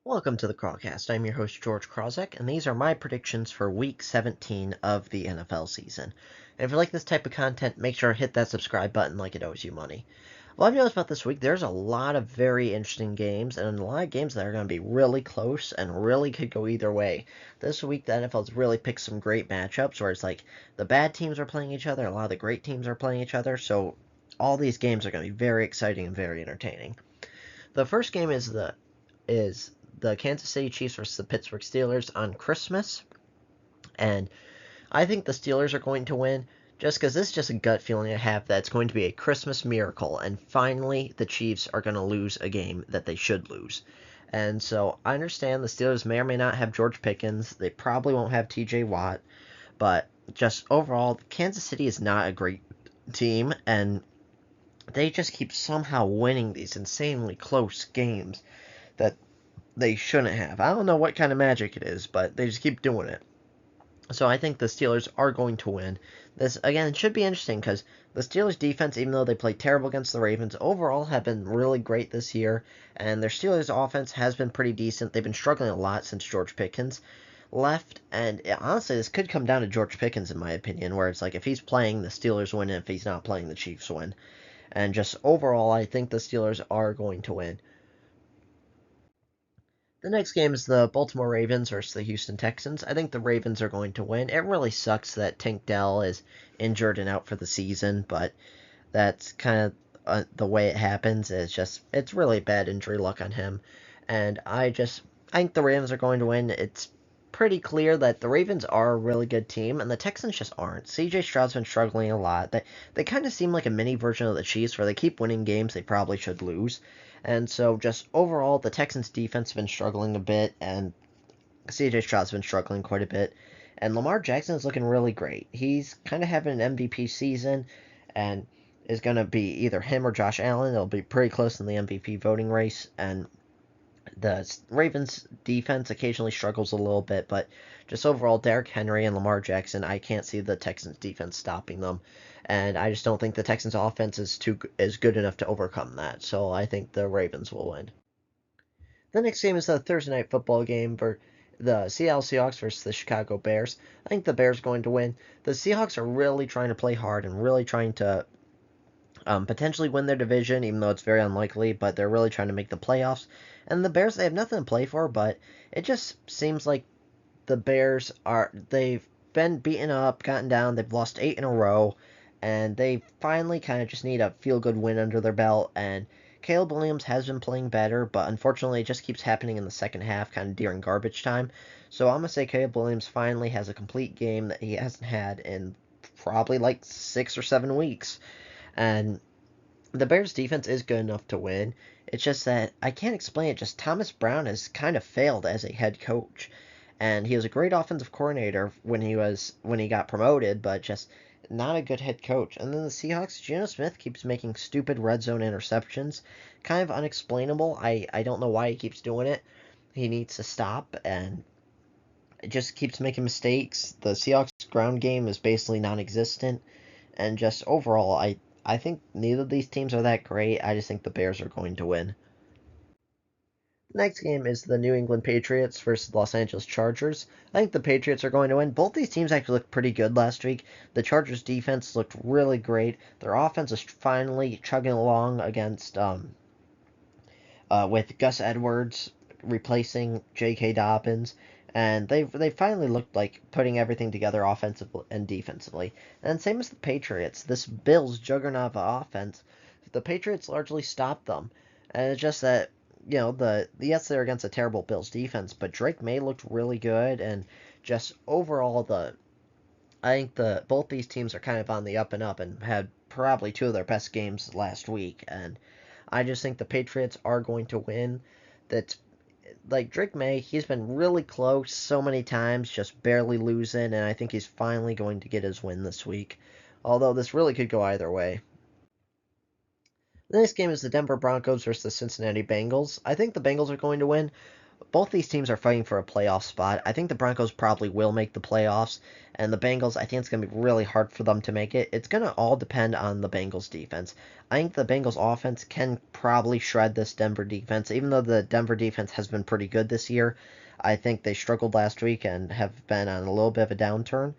Welcome to the Crawlcast. I'm your host, George Krawczak, and these are my predictions for Week 17 of the NFL season. And if you like this type of content, make sure to hit that subscribe button like it owes you money. Well, I've noticed about this week, there's a lot of very interesting games, and a lot of games that are going to be really close and really could go either way. This week, the NFL's really picked some great matchups where it's like the bad teams are playing each other, a lot of the great teams are playing each other, so all these games are going to be very exciting and very entertaining. The first game is the Kansas City Chiefs versus the Pittsburgh Steelers on Christmas. And I think the Steelers are going to win just because this is just a gut feeling I have that it's going to be a Christmas miracle. And finally, the Chiefs are going to lose a game that they should lose. And so I understand the Steelers may or may not have George Pickens. They probably won't have TJ Watt. But just overall, Kansas City is not a great team. And they just keep somehow winning these insanely close games that they shouldn't have. I don't know what kind of magic it is, but they just keep doing it. So I think the Steelers are going to win. This, again, should be interesting because the Steelers' defense, even though they played terrible against the Ravens, overall have been really great this year. And their Steelers' offense has been pretty decent. They've been struggling a lot since George Pickens left. And honestly, this could come down to George Pickens, in my opinion, where it's like if he's playing, the Steelers win, and if he's not playing, the Chiefs win. And just overall, I think the Steelers are going to win. The next game is the Baltimore Ravens versus the Houston Texans. I think the Ravens are going to win. It really sucks that Tank Dell is injured and out for the season, but that's kind of the way it happens. It's really bad injury luck on him, and I think the Ravens are going to win. It's pretty clear that the Ravens are a really good team, and the Texans just aren't. CJ Stroud's been struggling a lot. They kind of seem like a mini version of the Chiefs, where they keep winning games they probably should lose. And so, just overall, the Texans' defense has been struggling a bit, and CJ Stroud's been struggling quite a bit. And Lamar Jackson is looking really great. He's kind of having an MVP season, and is going to be either him or Josh Allen. It'll be pretty close in the MVP voting race, and the Ravens defense occasionally struggles a little bit, but just overall, Derrick Henry and Lamar Jackson, I can't see the Texans defense stopping them, and I just don't think the Texans offense is good enough to overcome that. So I think the Ravens will win. The next game is the Thursday night football game for the Seattle Seahawks versus the Chicago Bears. I think the Bears are going to win. The Seahawks are really trying to play hard and really trying to potentially win their division, even though it's very unlikely, but they're really trying to make the playoffs. And the Bears, they have nothing to play for, but it just seems like they've been beaten up, gotten down, they've lost 8 in a row, and they finally kind of just need a feel good win under their belt. And Caleb Williams has been playing better, but unfortunately, it just keeps happening in the second half, kind of during garbage time. So I'm going to say Caleb Williams finally has a complete game that he hasn't had in probably like 6 or 7 weeks. And the Bears defense is good enough to win. It's just that I can't explain it. Just Thomas Brown has kind of failed as a head coach, and he was a great offensive coordinator when he got promoted, but just not a good head coach. And then the Seahawks, Geno Smith keeps making stupid red zone interceptions, kind of unexplainable. I don't know why he keeps doing it. He needs to stop, and it just keeps making mistakes. The Seahawks ground game is basically non-existent, and just overall, I think neither of these teams are that great. I just think the Bears are going to win. The next game is the New England Patriots versus Los Angeles Chargers. I think the Patriots are going to win. Both these teams actually looked pretty good last week. The Chargers defense looked really great. Their offense is finally chugging along with Gus Edwards replacing J.K. Dobbins, and they finally looked like putting everything together offensively and defensively. And same as the Patriots, this Bills juggernaut of offense, the Patriots largely stopped them, and it's just that yes, they're against a terrible Bills defense, but Drake May looked really good, and just overall I think the both these teams are kind of on the up and up and had probably two of their best games last week, and I just think the Patriots are going to win. That's like Drake May, he's been really close so many times, just barely losing, and I think he's finally going to get his win this week. Although this really could go either way. The next game is the Denver Broncos versus the Cincinnati Bengals. I think the Bengals are going to win. Both these teams are fighting for a playoff spot. I think the Broncos probably will make the playoffs, and the Bengals, I think it's going to be really hard for them to make it. It's going to all depend on the Bengals defense. I think the Bengals offense can probably shred this Denver defense, even though the Denver defense has been pretty good this year. I think they struggled last week and have been on a little bit of a downturn.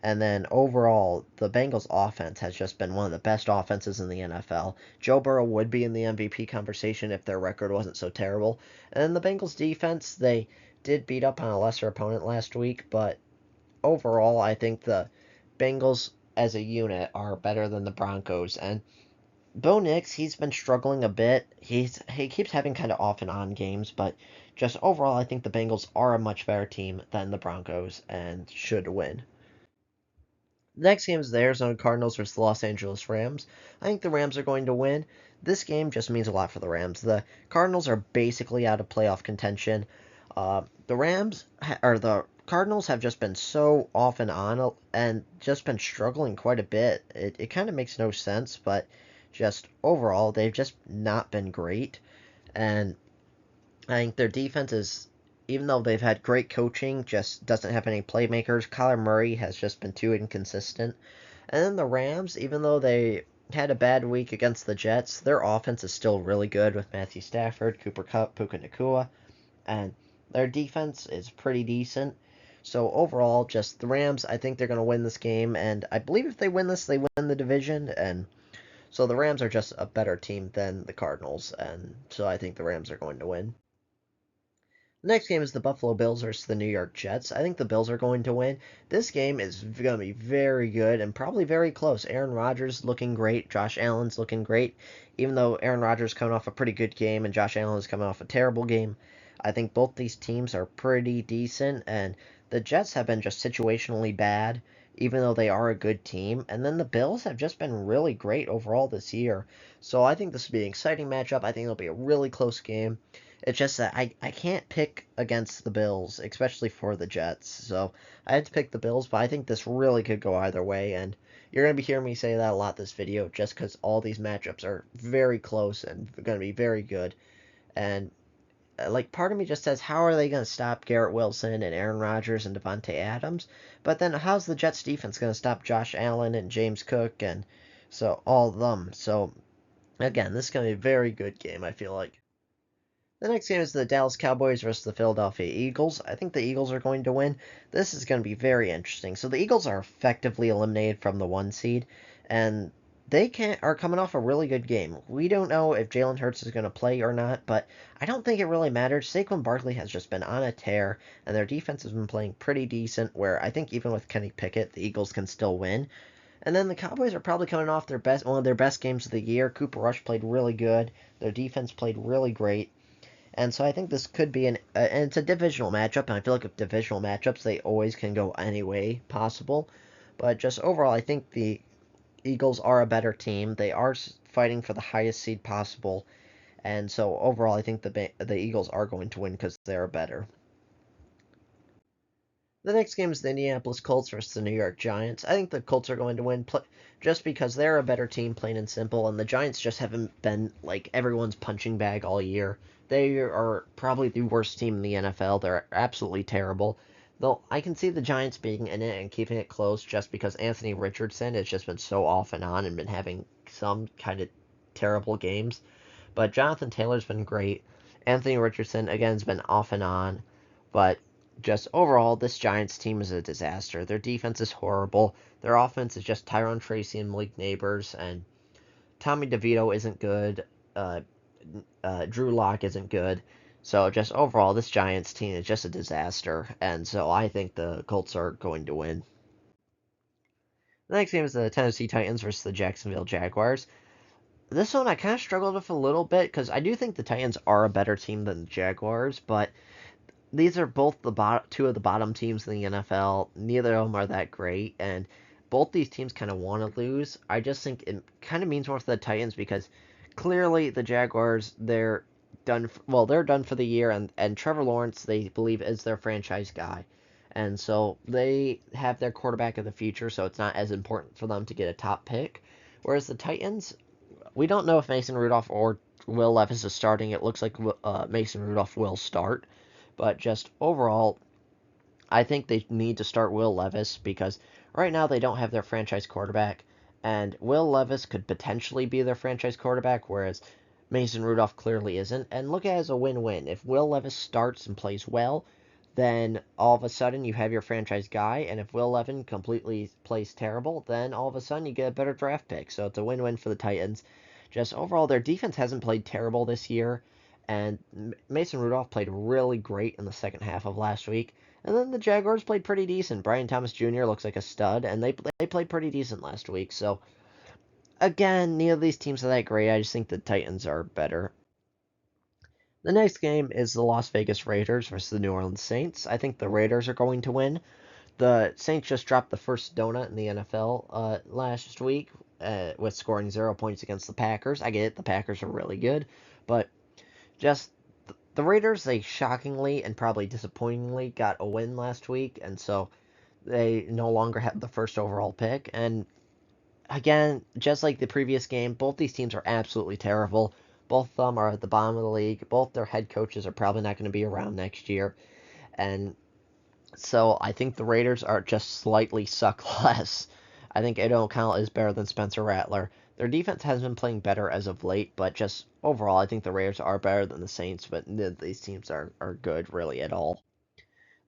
And then overall, the Bengals offense has just been one of the best offenses in the NFL. Joe Burrow would be in the MVP conversation if their record wasn't so terrible. And then the Bengals defense, they did beat up on a lesser opponent last week, but overall, I think the Bengals as a unit are better than the Broncos. And Bo Nix, he's been struggling a bit. He keeps having kind of off and on games, but just overall, I think the Bengals are a much better team than the Broncos and should win. The next game is the Arizona Cardinals versus the Los Angeles Rams. I think the Rams are going to win. This game just means a lot for the Rams. The Cardinals are basically out of playoff contention. The Cardinals have just been so off and on and just been struggling quite a bit. It kind of makes no sense, but just overall, they've just not been great. And I think their defense is, even though they've had great coaching, just doesn't have any playmakers. Kyler Murray has just been too inconsistent. And then the Rams, even though they had a bad week against the Jets, their offense is still really good with Matthew Stafford, Cooper Kupp, Puka Nacua, and their defense is pretty decent. So overall, just the Rams, I think they're going to win this game, and I believe if they win this, they win the division, and so the Rams are just a better team than the Cardinals, and so I think the Rams are going to win. The next game is the Buffalo Bills versus the New York Jets. I think the Bills are going to win. This game is going to be very good and probably very close. Aaron Rodgers looking great. Josh Allen's looking great. Even though Aaron Rodgers coming off a pretty good game and Josh Allen is coming off a terrible game, I think both these teams are pretty decent. And the Jets have been just situationally bad, even though they are a good team. And then the Bills have just been really great overall this year. So I think this will be an exciting matchup. I think it'll be a really close game. It's just that I can't pick against the Bills, especially for the Jets. So I had to pick the Bills, but I think this really could go either way. And you're going to be hearing me say that a lot this video just because all these matchups are very close and going to be very good. And like part of me just says, how are they going to stop Garrett Wilson and Aaron Rodgers and Devontae Adams? But then how's the Jets defense going to stop Josh Allen and James Cook and so all of them? So again, this is going to be a very good game, I feel like. The next game is the Dallas Cowboys versus the Philadelphia Eagles. I think the Eagles are going to win. This is going to be very interesting. So the Eagles are effectively eliminated from the 1 seed, and are coming off a really good game. We don't know if Jalen Hurts is going to play or not, but I don't think it really matters. Saquon Barkley has just been on a tear, and their defense has been playing pretty decent, where I think even with Kenny Pickett, the Eagles can still win. And then the Cowboys are probably coming off one of their best games of the year. Cooper Rush played really good. Their defense played really great. And so I think this could be and it's a divisional matchup, and I feel like with divisional matchups, they always can go any way possible. But just overall, I think the Eagles are a better team. They are fighting for the highest seed possible, and so overall, I think the Eagles are going to win because they're better. The next game is the Indianapolis Colts versus the New York Giants. I think the Colts are going to win just because they're a better team, plain and simple, and the Giants just haven't been like everyone's punching bag all year. They are probably the worst team in the NFL. They're absolutely terrible. Though I can see the Giants being in it and keeping it close just because Anthony Richardson has just been so off and on and been having some kind of terrible games. But Jonathan Taylor's been great. Anthony Richardson, again, has been off and on. But just overall, this Giants team is a disaster. Their defense is horrible. Their offense is just Tyrone Tracy and Malik Neighbors, and Tommy DeVito isn't good. Drew Lock isn't good. So just overall, this Giants team is just a disaster, and so I think the Colts are going to win. The next game is the Tennessee Titans versus the Jacksonville Jaguars. This one I kind of struggled with a little bit because I do think the Titans are a better team than the Jaguars, but these are both two of the bottom teams in the NFL. Neither of them are that great, and both these teams kind of want to lose. I just think it kind of means more for the Titans because clearly the Jaguars they're done. They're done for the year, and Trevor Lawrence they believe is their franchise guy, and so they have their quarterback of the future. So it's not as important for them to get a top pick. Whereas the Titans, we don't know if Mason Rudolph or Will Levis is starting. It looks like Mason Rudolph will start. But just overall, I think they need to start Will Levis because right now they don't have their franchise quarterback, and Will Levis could potentially be their franchise quarterback, whereas Mason Rudolph clearly isn't. And look at it as a win-win. If Will Levis starts and plays well, then all of a sudden you have your franchise guy, and if Will Levis completely plays terrible, then all of a sudden you get a better draft pick. So it's a win-win for the Titans. Just overall, their defense hasn't played terrible this year, and Mason Rudolph played really great in the second half of last week. And then the Jaguars played pretty decent. Brian Thomas Jr. looks like a stud, and they played pretty decent last week. So again, neither of these teams are that great. I just think the Titans are better. The next game is the Las Vegas Raiders versus the New Orleans Saints. I think the Raiders are going to win. The Saints just dropped the first donut in the NFL last week with scoring 0 points against the Packers. I get it, the Packers are really good, but just the Raiders, they shockingly and probably disappointingly got a win last week, and so they no longer have the first overall pick. And again, just like the previous game, both these teams are absolutely terrible. Both of them are at the bottom of the league. Both their head coaches are probably not going to be around next year. And so I think the Raiders are just slightly suck less. I think Aidan O'Connell is better than Spencer Rattler. Their defense has been playing better as of late, but just overall, I think the Raiders are better than the Saints, but neither of these teams are good really at all.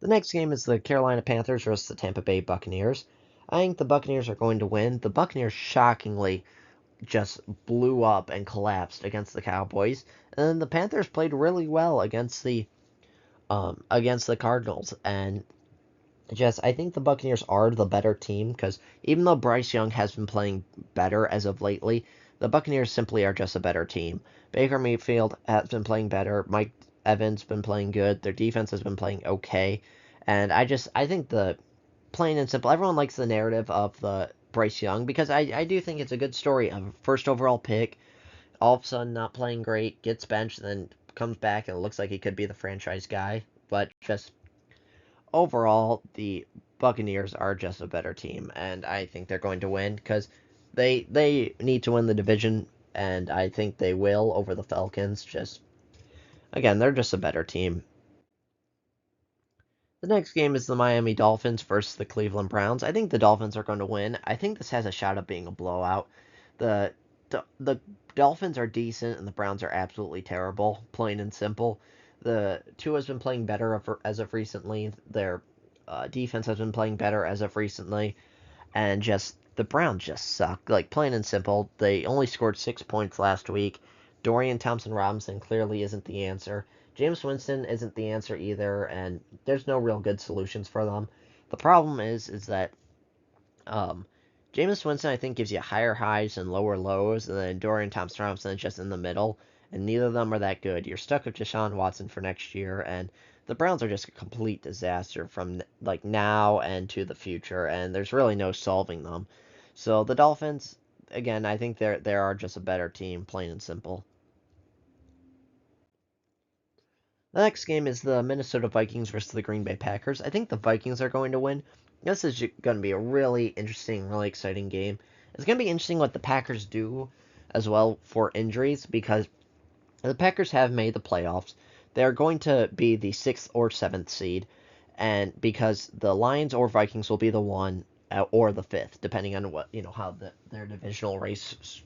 The next game is the Carolina Panthers versus the Tampa Bay Buccaneers. I think the Buccaneers are going to win. The Buccaneers shockingly just blew up and collapsed against the Cowboys, and then the Panthers played really well against the Cardinals. And just I think the Buccaneers are the better team because even though Bryce Young has been playing better as of lately, the Buccaneers simply are just a better team. Baker Mayfield has been playing better. Mike Evans been playing good. Their defense has been playing okay, and I think the plain and simple. Everyone likes the narrative of the Bryce Young because I do think it's a good story of a first overall pick, all of a sudden not playing great, gets benched, then comes back and it looks like he could be the franchise guy. But just overall, the Buccaneers are just a better team, and I think they're going to win because they need to win the division, and I think they will over the Falcons. Just again, they're just a better team. The next game is the Miami Dolphins versus the Cleveland Browns. I think the Dolphins are going to win. I think this has a shot of being a blowout. The the Dolphins are decent and the Browns are absolutely terrible, plain and simple. The two has been playing better as of recently. Their defense has been playing better as of recently, and just the Browns just suck. Like plain and simple, they only scored 6 points last week. Dorian Thompson Robinson clearly isn't the answer. James Winston isn't the answer either, and there's no real good solutions for them. The problem is that um, Jameis Winston, I think, gives you higher highs and lower lows, and then Dorian Thompson-Robinson is just in the middle, and neither of them are that good. You're stuck with Deshaun Watson for next year, and the Browns are just a complete disaster from like now and to the future, and there's really no solving them. So the Dolphins, again, I think they are just a better team, plain and simple. The next game is the Minnesota Vikings versus the Green Bay Packers. I think the Vikings are going to win. This is going to be a really interesting, really exciting game. It's going to be interesting what the Packers do as well for injuries because the Packers have made the playoffs. They're going to be the 6th or 7th seed, and because the Lions or Vikings will be the 1 or the 5th, depending on what how their divisional race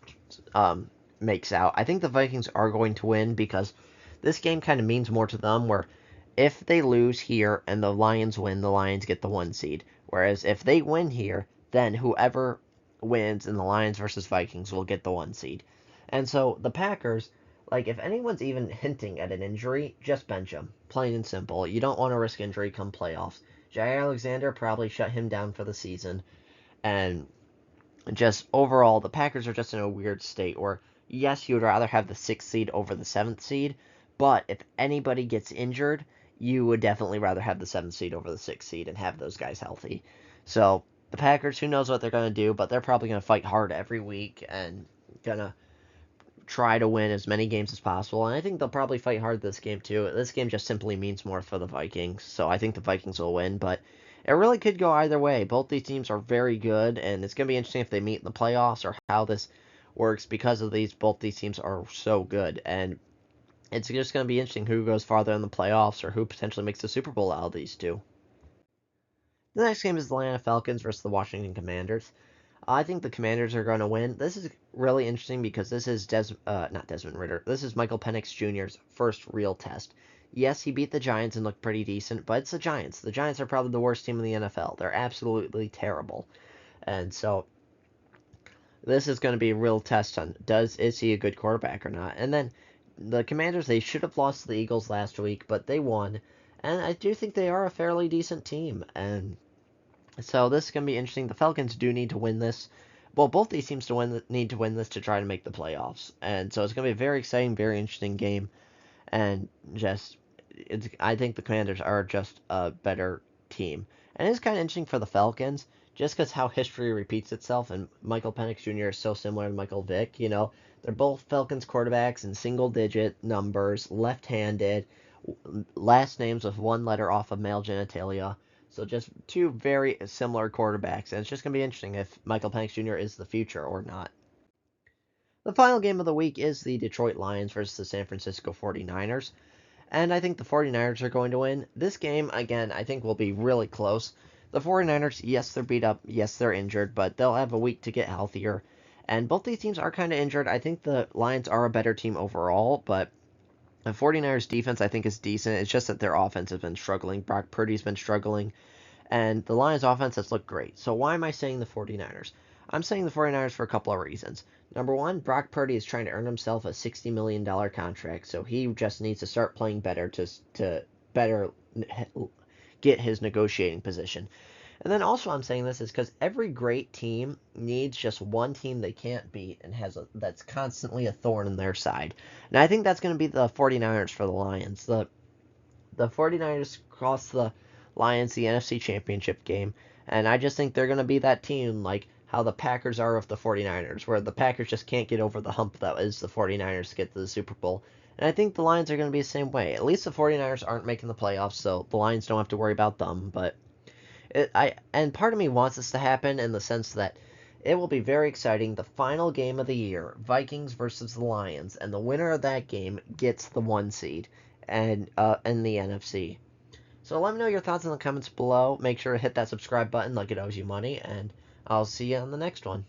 makes out. I think the Vikings are going to win because this game kind of means more to them, where if they lose here and the Lions win, the Lions get the 1 seed. Whereas if they win here, then whoever wins in the Lions versus Vikings will get the 1 seed. And so the Packers, like if anyone's even hinting at an injury, just bench them. Plain and simple. You don't want to risk injury come playoffs. Jair Alexander probably shut him down for the season. And just overall, the Packers are just in a weird state where, yes, you would rather have the 6th seed over the 7th seed, but if anybody gets injured, you would definitely rather have the 7th seed over the 6th seed and have those guys healthy. So the Packers, who knows what they're going to do, but they're probably going to fight hard every week and going to try to win as many games as possible. And I think they'll probably fight hard this game too. This game just simply means more for the Vikings, so I think the Vikings will win, but it really could go either way. Both these teams are very good, and it's going to be interesting if they meet in the playoffs or how this works because of both these teams are so good. And It's just going to be interesting who goes farther in the playoffs or who potentially makes the Super Bowl out of these two. The next game is the Atlanta Falcons versus the Washington Commanders. I think the Commanders are going to win. This is really interesting because this is not Desmond Ritter. This is Michael Penix Jr.'s first real test. Yes, he beat the Giants and looked pretty decent, but it's the Giants. The Giants are probably the worst team in the NFL. They're absolutely terrible. And so this is going to be a real test on is he a good quarterback or not. And then the Commanders, they should have lost to the Eagles last week, but they won. And I do think they are a fairly decent team. And so this is going to be interesting. The Falcons do need to win this. Well, both these teams need to win this to try to make the playoffs. And so it's going to be a very exciting, very interesting game. And I think the Commanders are just a better team. And it's kind of interesting for the Falcons, just because how history repeats itself, and Michael Penix Jr. is so similar to Michael Vick. They're both Falcons quarterbacks in single-digit numbers, left-handed, last names with one letter off of male genitalia. So just two very similar quarterbacks, and it's just going to be interesting if Michael Penix Jr. is the future or not. The final game of the week is the Detroit Lions versus the San Francisco 49ers. And I think the 49ers are going to win. This game, again, I think will be really close. The 49ers, yes, they're beat up. Yes, they're injured, but they'll have a week to get healthier. And both these teams are kind of injured. I think the Lions are a better team overall, but the 49ers defense, I think, is decent. It's just that their offense has been struggling. Brock Purdy's been struggling. And the Lions offense has looked great. So why am I saying the 49ers? I'm saying the 49ers for a couple of reasons. Number one, Brock Purdy is trying to earn himself a $60 million contract, so he just needs to start playing better to better get his negotiating position. And then also I'm saying this is because every great team needs just one team they can't beat and that's constantly a thorn in their side. And I think that's going to be the 49ers for the Lions. The 49ers cost the Lions the NFC Championship game, and I just think they're going to be that team like how the Packers are of the 49ers, where the Packers just can't get over the hump that is the 49ers to get to the Super Bowl. And I think the Lions are going to be the same way. At least the 49ers aren't making the playoffs, so the Lions don't have to worry about them, but and part of me wants this to happen in the sense that it will be very exciting. The final game of the year, Vikings versus the Lions, and the winner of that game gets the 1 seed and in the NFC. So let me know your thoughts in the comments below. Make sure to hit that subscribe button like it owes you money, and I'll see you on the next one.